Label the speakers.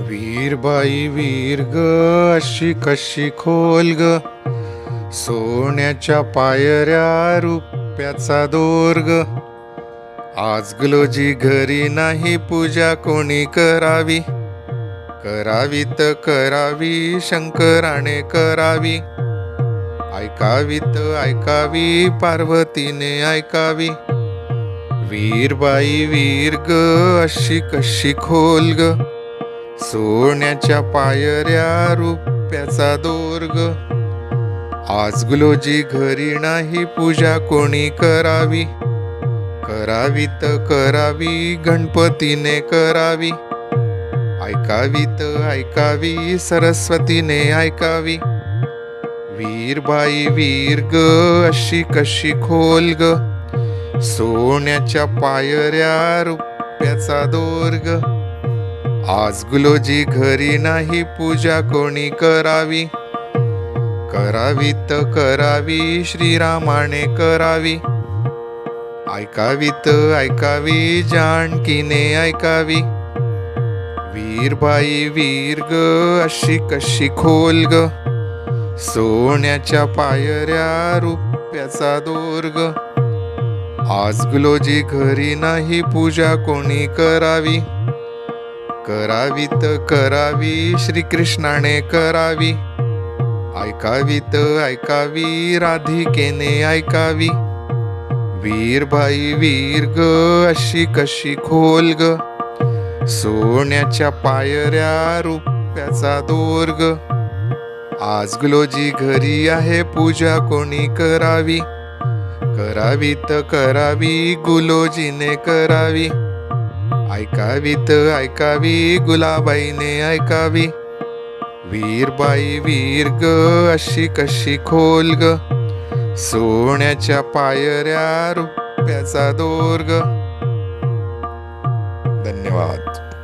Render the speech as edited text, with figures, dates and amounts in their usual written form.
Speaker 1: वीर बाई वीर ग, अशी कशी खोल ग, सोन्याच्या पायऱ्या रुप्याचा दोर ग. आज गलोजी घरी नाही, पूजा कोणी करावी? करावी त करावी, शंकराने करावी. ऐकावी त ऐकावी, पार्वतीने ऐकावी. वीर बाई वीर ग, अशी कशी खोल ग, सोन्याच्या पायऱ्या रुप्याचा दोर ग. आज गुलोजी घरी नाही, पूजा कोणी करावी? करावी त करावी, गणपतीने करावी. ऐकावी त ऐकावी, सरस्वतीने ऐकावी. वीर बाई वीर ग, अशी कशी खोल ग, सोन्याच्या पायऱ्या रुप्याचा दोर ग. आज गुलोजी घरी नाही, पूजा कोणी करावी? करावी त करावी, श्रीरामाने करावी. ऐकावी त ऐकावी, जानकीने ऐकावी. वीर बाई वीर ग, अशी कशी खोल ग, सोन्याच्या पायऱ्या रुप्याचा दोर ग. आज गुलोजी घरी नाही, पूजा कोणी करावी? करावी त करावी, श्रीकृष्णाने करावी. ऐकावी त ऐकावी, राधिकेने ऐकावी. वीर बाई वीर ग, अशी कशी खोल ग, सोन्याच्या पायऱ्या रुप्याचा दोर ग. आज गुलोजी घरी आहे, पूजा कोणी करावी? करावी त करावी, गुलोजीने करावी. ऐकावी त ऐकावी, गुलाबाईने ऐकावी. वीर बाई वीर ग, अशी कशी खोल ग, सोन्याच्या पायऱ्या रुप्याचा दोर ग. धन्यवाद.